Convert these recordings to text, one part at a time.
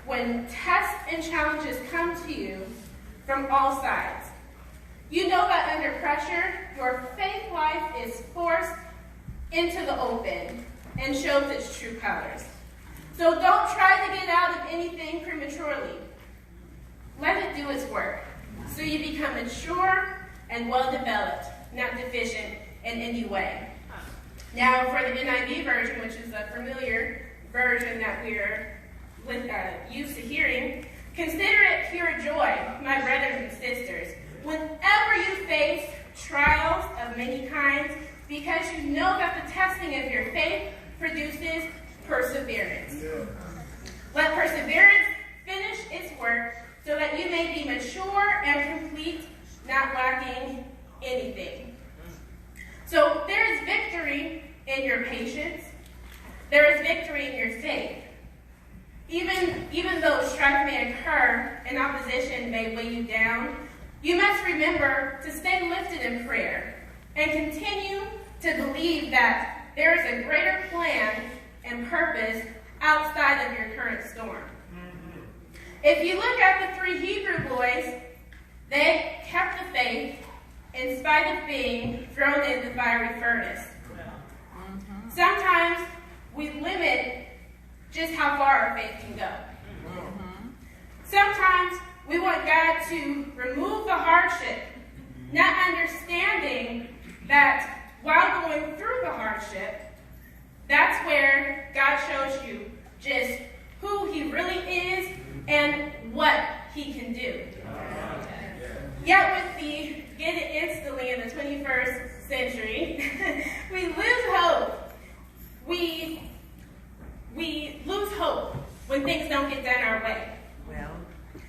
when tests and challenges come to you from all sides. You know that under pressure, your faith life is forced into the open and shows its true colors. So don't try to get out of anything prematurely. Let it do its work so you become mature and well-developed, not deficient in any way. Now, for the NIV version, which is a familiar version that we're used to hearing, consider it pure joy, my brothers and sisters, whenever you face trials of many kinds, because you know that the testing of your faith produces perseverance. Yeah. Let perseverance finish its work so that you may be mature and complete, not lacking anything. So there is victory in your patience. There is victory in your faith. Even though strife may occur and opposition may weigh you down, you must remember to stay lifted in prayer and continue to believe that there is a greater plan and purpose outside of your current storm. If you look at the 3 Hebrew boys, they kept the faith in spite of being thrown in the fiery furnace. Sometimes we limit just how far our faith can go. Sometimes we want God to remove the hardship, not understanding that while going through the hardship, that's where God shows you just who he really is and what he can do. Yet with the get it instantly in the 21st century, we lose hope. We lose hope when things don't get done our way.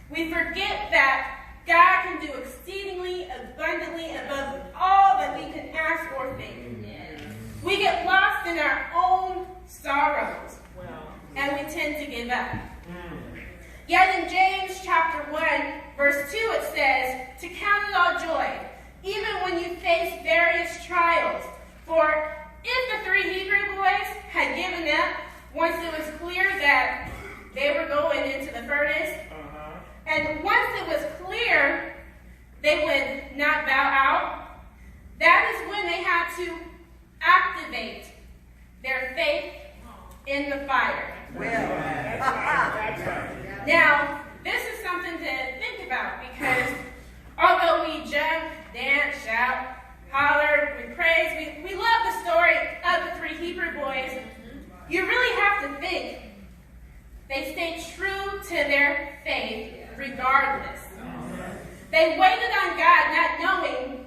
We forget that God can do exceedingly abundantly above all that we can ask or think. We get lost in our own sorrows, and we tend to give up. Yet in James chapter 1, verse 2, it says, to count it all joy, even when you face various trials. For if the 3 Hebrew boys had given up once it was clear that they were going into the furnace, and once it was clear they would not bow out, that is when they had to activate their faith in the fire. Now, this is something to think about, because although we jump, dance, shout, holler, we praise, we love the story of the 3 Hebrew boys, you really have to think they stayed true to their faith regardless. They waited on God, not knowing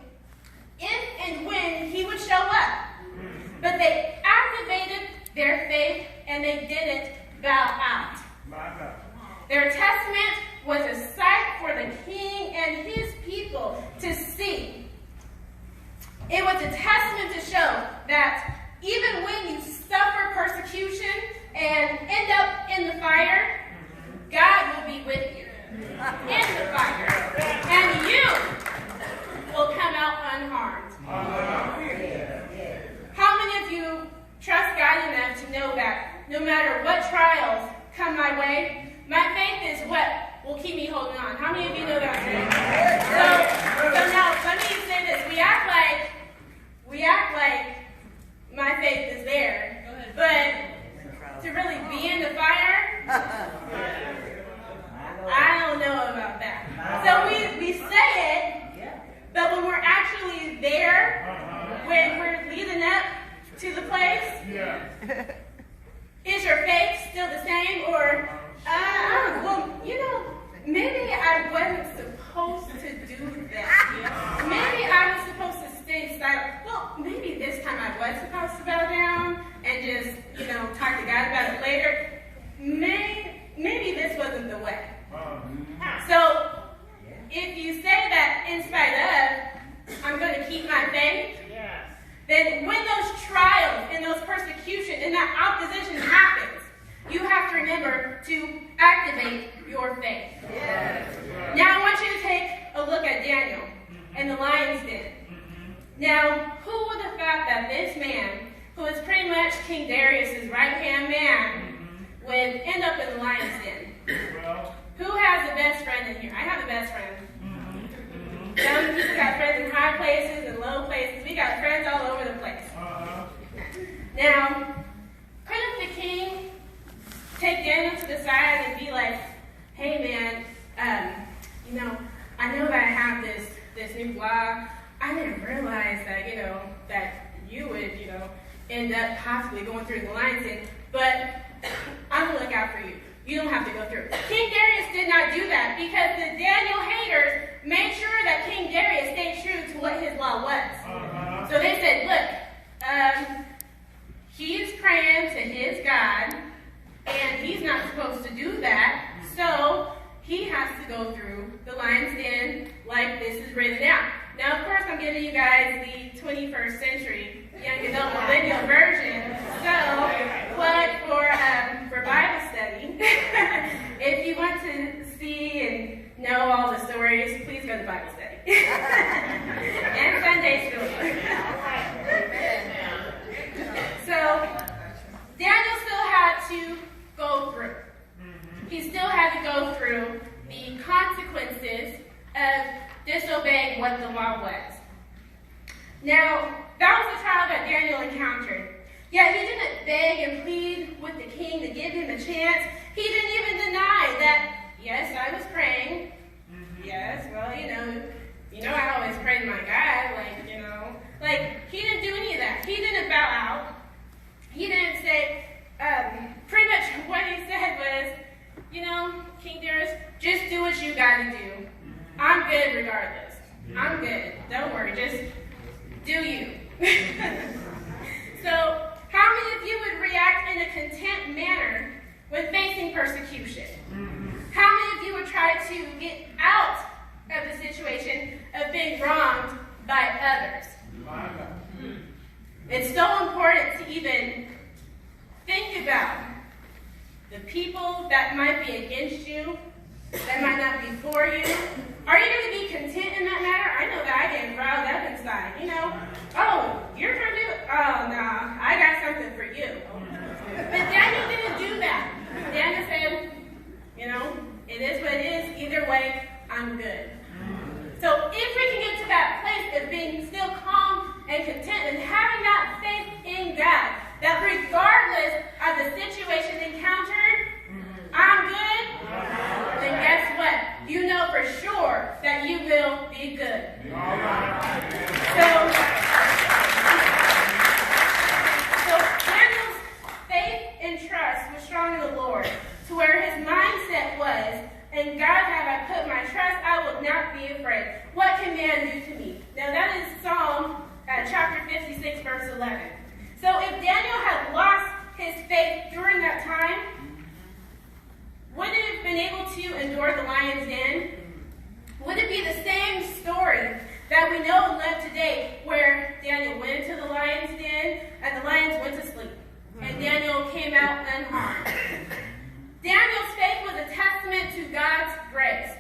if and when he would show up. But they activated their faith and they didn't bow out. Their testament was a sight for the king and his people to see. It was a testament to show that even when you suffer persecution and end up in the fire, God will be with you in the fire, and you will come out unharmed. How many of you trust God enough to know that no matter what trials come my way, my faith is what will keep me holding on? How many of you know that? So now let me say this: we act like my faith is there, but to really be in the fire, I don't know about that. So we say it, but when we're actually there, when we're leading up to the place, is your faith still the same? Or, maybe I wasn't supposed to do that. Maybe I was supposed to stay silent. Well, maybe this time I was supposed to bow down and just, talk to God about it later. Maybe this wasn't the way. So, if you say that in spite of, I'm going to keep my faith, then when those trials and those persecution and that opposition happens, you have to remember to activate your faith. Now I want you to take a look at Daniel and the lion's den. Now, who would have thought that this man, who is pretty much King Darius' right-hand man, would end up in the lion's den? side and be like, hey man, I know that I have this new blog. I didn't realize that, that you would, end up possibly going through the lion's den, but I'm going to look out for you. You don't have to go through. King Darius did not do that because the Daniel haters made sure that King Darius stayed true to what his law was. So they said, look, he's praying to his God, and he's not supposed to do that, so he has to go through the lion's den like this is written out. Now, of course, I'm giving you guys the 21st century young adult millennial version. So, plug for Bible study. If you want to see and know all the stories, please go to Bible study. And Sunday school. So, Daniel still had to go through. He still had to go through the consequences of disobeying what the law was. Now, that was the trial that Daniel encountered. Yet he didn't beg and plead with the king to give him a chance. He didn't even deny that, yes, I was praying. Yes, well, I always pray to my God, he didn't do any of that. He didn't bow out. He didn't say, pretty much what he said was, King Darius, just do what you got to do. I'm good regardless. I'm good. Don't worry. Just do you. So, how many of you would react in a content manner when facing persecution? How many of you would try to get out of the situation of being wronged by others? It's so important to even think about the people that might be against you, that might not be for you. Are you going to be content in that matter? I know that I get riled up inside. Oh, you're going to do it? Oh, no, I got something for you. But Daniel didn't do that. Daniel said, it is what it is. Either way, I'm good. So if we can get to that place of being still calm and content and having that faith in God, that regardless of the situation encountered, I'm good, then guess what? You know for sure that you will be good. So Daniel's faith and trust was strong in the Lord, to where his mindset was, in God have I put my trust, I will not be afraid. What can man do to me? Now that is Psalm chapter 56, verse 11. So if Daniel had lost his faith during that time, would it have been able to endure the lion's den? Would it be the same story that we know and live today, where Daniel went into the lion's den and the lions went to sleep, and Daniel came out unharmed? Daniel's faith was a testament to God's grace.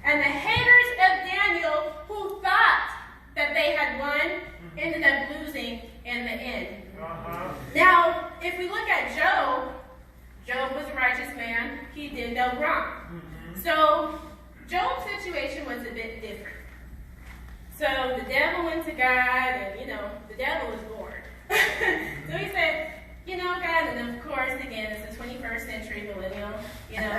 And the haters of Daniel, who thought that they had won, ended up losing in the end. Now, if we look at Job, Job was a righteous man. He did no wrong. So, Job's situation was a bit different. So, the devil went to God, and, the devil was bored. So he said, God, and of course, again, it's the 21st century millennial,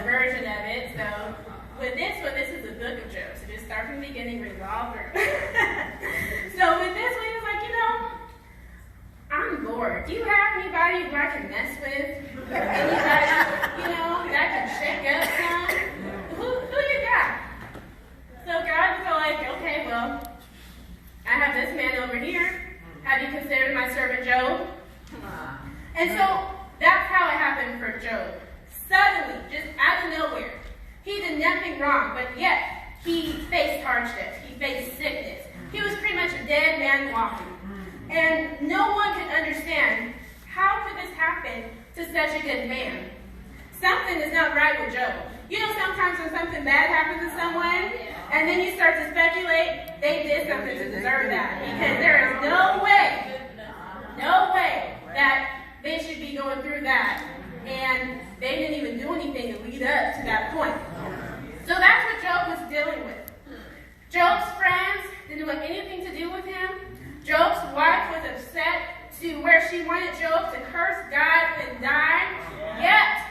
version of it. So, with this one, this is the book of Job. So, just start from the beginning, read it all through. So, with this one, he was like, I'm bored. Do you have anybody who I can mess with? Anybody, that can shake up some? Who you got? So God was like, okay, well, I have this man over here. Have you considered my servant Job? And so that's how it happened for Job. Suddenly, just out of nowhere, he did nothing wrong, but yet he faced hardships. He faced sickness. He was pretty much a dead man walking. And no one could understand, how could this happen to such a good man? Something is not right with Job. Sometimes when something bad happens to someone, and then you start to speculate, they did something to deserve that. Because there is no way that they should be going through that. And they didn't even do anything to lead up to that point. So that's what Job was dealing with. Job's friends didn't want anything to do with him. Job's wife was upset to where she wanted Job to curse God and die. Yet,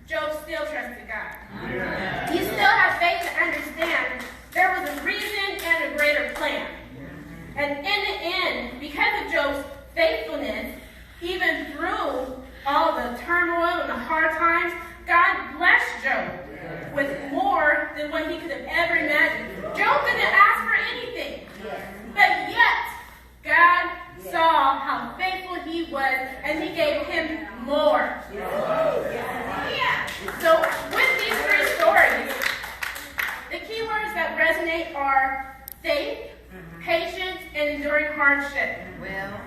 Job still trusted God. Yeah. He still had faith to understand there was a reason and a greater plan. And in the end, because of Job's faithfulness, even through all the turmoil and the hard times, God blessed Job with more than what he could have ever imagined. Job didn't ask for anything, but yet God saw how faithful he was, and he gave him more. Yeah. So with these three stories, the key words that resonate are faith, patience, and enduring hardship. Well,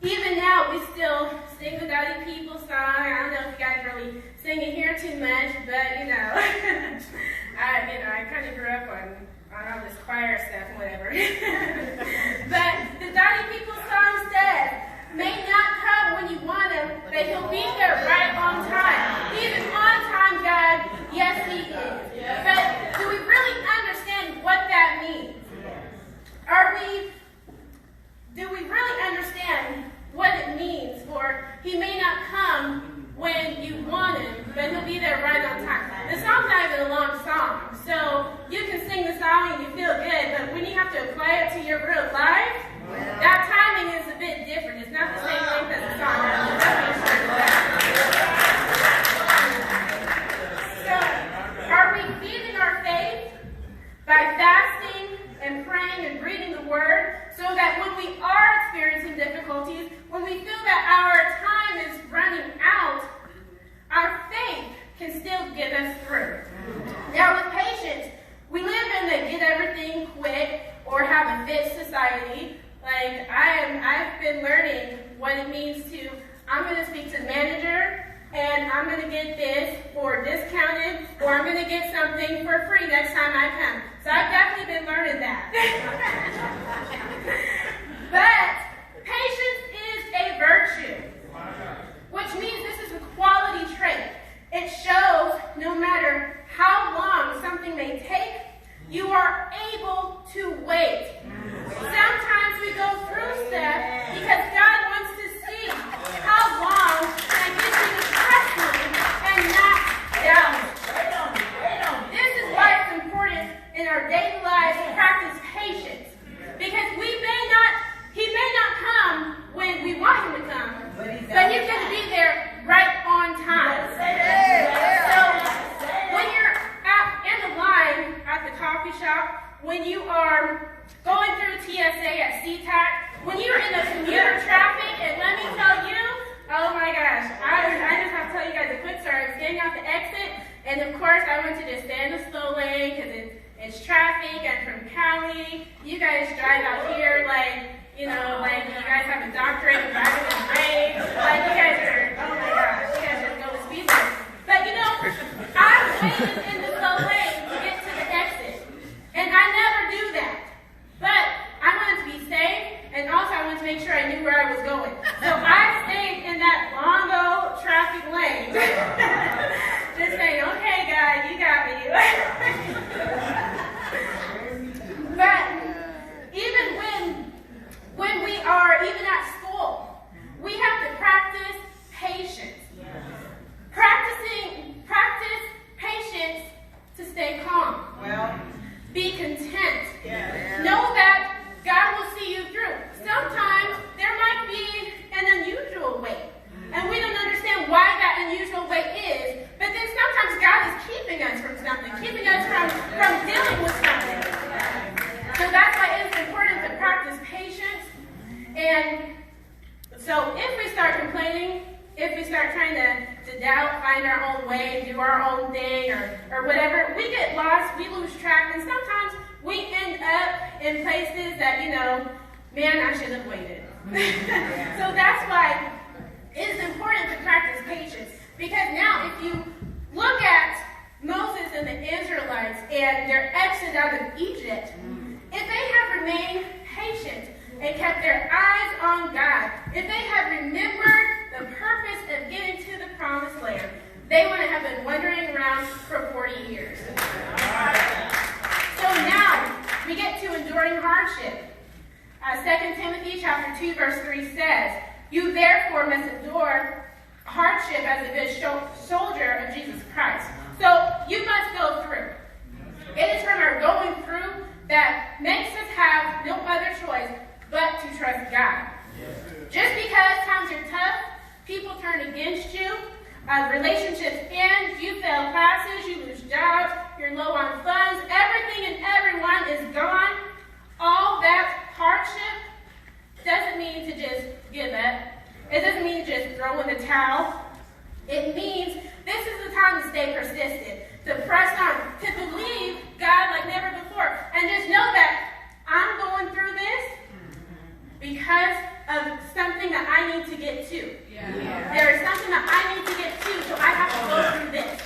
even now, we still sing the Godly People song. I don't know if you guys really sing it here too much, but I kind of grew up on all this choir stuff and whatever. But the Godly People song says, "May not come when you want him, but he'll be there right on time." He's an on-time God. Yes, he is. But do we really understand what that means? Do we really understand what it means for he may not come when you want him, but he'll be there right on time? The song's not even a long song, so you can sing the song and you feel good, but when you have to apply it to your real life, that timing is a bit different. It's not the same length as the song. So, are we feeding our faith by fasting and praying and reading the Word, so that when we are experiencing difficulties, when we feel that our time is running out, our faith can still get us through? Now with patience, we live in the get everything quick or have a fit society. Like I've been learning what it means to, I'm going to speak to the manager, and I'm going to get this for discounted, or I'm going to get something for free next time I come. So I've definitely been learning that. But patience is a virtue, which means this is a quality trait. It shows no matter how long something may take, you are able to wait. Sometimes we go through stuff because God wants to see how long can I get you to trust me and not doubt me. This is why it's important in our daily lives to practice patience. Because he may not come when we want him to come, but he's going to be there right on time. So when you're in the line at the coffee shop, when you are going through TSA at SeaTac, when you're in the commuter traffic, and let me tell you, oh my gosh, I just have to tell you guys a quick story. I was getting off the exit, and of course I went to just stay in the slow lane because it's traffic. I'm from Cali. You guys drive out here like you guys have a doctorate in driving in the rain. Like you guys are, oh my gosh, you guys just go to speed limit. But I waited in the slow lane to get to the exit, and I never do that. But I wanted to be safe, and also I wanted to make sure I knew where I was going. So I stayed in that long old traffic lane. Just saying, okay, God, you got me. But even when we are even at school, we have to practice patience. Practice patience to stay calm. Be content. Know that God will see you through. Sometimes there might be an unusual way, and we don't understand why that unusual way is, but then sometimes God is keeping us from something, keeping us from dealing with something. So that's why it's important to practice patience. And so if we start complaining, if we start trying to doubt, find our own way, do our own thing, or whatever, we get lost, we lose track, and sometimes we end up in places that, man, I should have waited. So that's why it is important to practice patience. Because now if you look at Moses and the Israelites and their exit out of Egypt, if they have remained patient and kept their eyes on God, if they had remembered the purpose of getting to the promised land, they wouldn't have been wandering around for 40 years. So now we get to enduring hardship. 2 Timothy chapter 2, verse 3 says, "You therefore must endure hardship as a good soldier of Jesus Christ. So you must go through. It is from our going through that makes us have no other choice but to trust God. Just because times are tough, people turn against you, relationships end, you fail classes, you lose jobs, you're low on funds, everything and everyone is gone. All that hardship doesn't mean to just give up. It doesn't mean to just throw in the towel. It means this is the time to stay persistent, to press on, to believe God like never before. And just know that I'm going through this because of something that I need to get to. Yeah. There is something that I need to get to, so I have to go through this.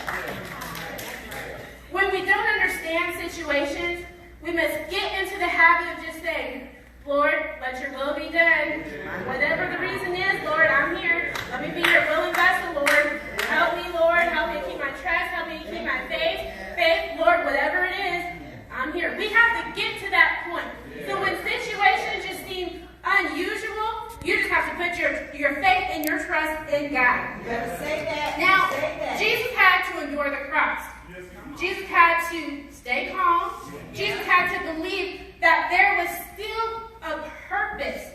When we don't understand situations, we must get into the habit of just saying, Lord, let your will be done. Whatever the reason is, Lord, I'm here. Let me be your willing vessel, Lord. Help me, Lord. Help me keep my trust. Help me keep my faith. Faith, Lord, whatever it is, I'm here. We have to get to that point. So when situations just seem unusual, you just have to put your faith and your trust in God. You better say that. Now, say that. Jesus had to endure the cross. Jesus had to stay calm. Jesus had to believe that there was still a purpose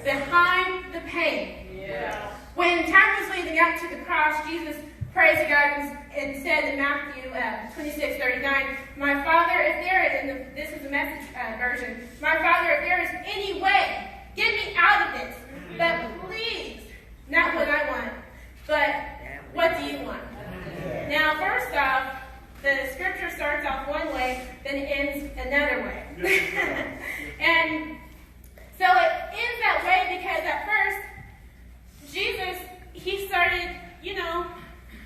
behind the pain. Yeah. When time was leading up to the cross, Jesus praised God and said in Matthew 26:39, "My Father, if there is," and this is the Message version, "My Father, if there is any way, get me out of this. But please, not what I want, but what do you want?" Now, first off, the scripture starts off one way, then it ends another way. And so it ends that way because at first, Jesus, he started,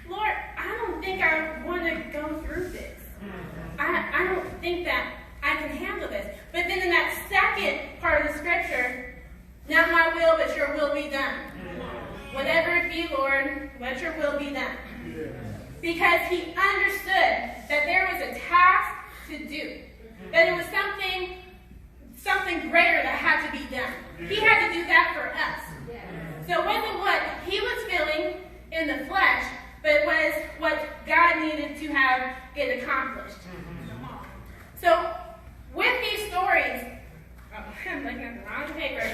Lord, I don't think I want to go through this. I don't think that I can handle this. But then in that second part of the scripture, not my will, but your will be done. Whatever it be, Lord, let your will be done. Because he understood that there was a task to do. That it was something greater that had to be done. He had to do that for us. So it wasn't what he was feeling in the flesh, but it was what God needed to have get accomplished. So with these stories, I'm looking at the wrong paper.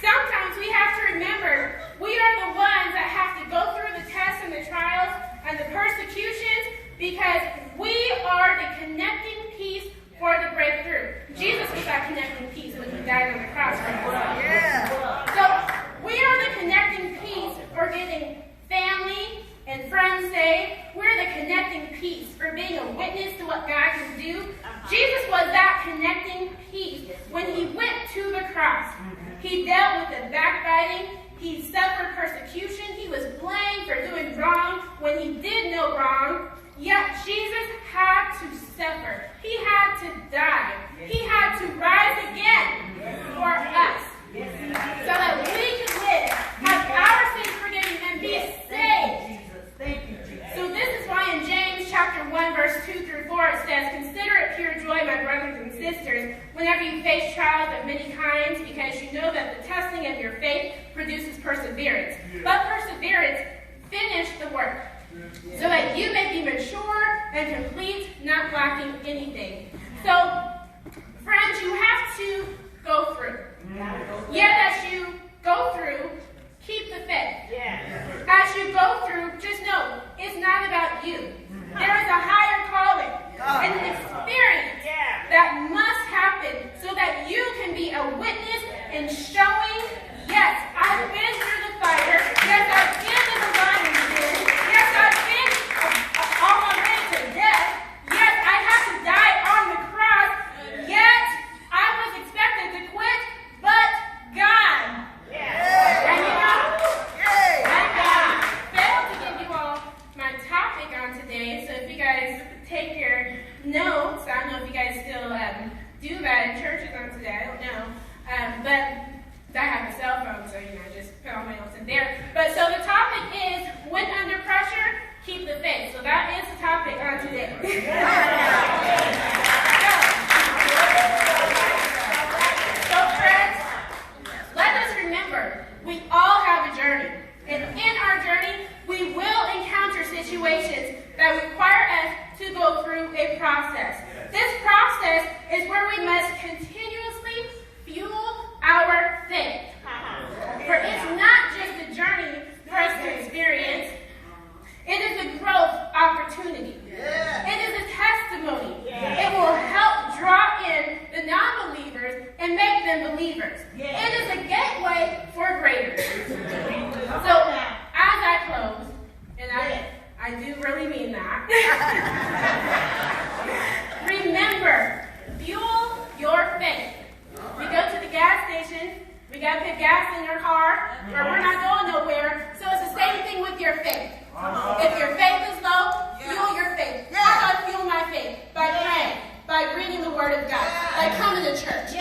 Sometimes we have to remember we are the ones that have to go through the tests and the trials and the persecutions because we are the connecting piece for the breakthrough. Jesus was that connecting piece when he died on the cross for us. So we are the connecting piece for getting family and friends saved. We're the connecting piece for being a witness to what God can do. Jesus was that connecting piece when he went to the cross. He dealt with the backbiting. He suffered persecution. He was blamed for doing wrong when he did no wrong. Yet Jesus had to suffer. He had to die. He had to rise again for us. So that we could live, have our sins forgiven, and be saved. So this is why in James chapter 1, verse 2 through 4, it says, "Consider it pure joy, my brothers and sisters, whenever you face trials of many kinds, because you know that the testing of your faith produces perseverance. Let perseverance finish the work, so that you may be mature and complete, not lacking anything." So, friends, you have to go through. Yet as you go through, keep the faith. As you go through, just know it's not about you. There is a higher calling, an experience that must happen so that you can be a witness in showing, yes, I've been through the fire. Yes, I've been in the lion's den. Yes, I've been on my way to death. Yes, I had to die on the cross. Yet I was expected to quit, but God. And I failed to give you all my topic on today. So if you guys take your notes, I don't know if you guys still do that in churches on today. I don't know. But I have a cell phone, so I just put all my notes in there. But so the topic is, when under pressure, keep the faith. So that is the topic on today. So friends, let us remember, we all have a journey. And in our journey, we through a process. This process is where we must continuously fuel our faith. For it's not just a journey for us to experience. It is a growth opportunity. It is a testimony. It will help draw in the non-believers and make them believers. It is a gateway for greater. So, as I close, and I do really mean that, remember, fuel your faith. We go to the gas station, we got to put gas in your car, or we're not going nowhere. So it's the same thing with your faith. If your faith is low, fuel your faith. How do I fuel my faith? By praying, by reading the Word of God, by coming to church.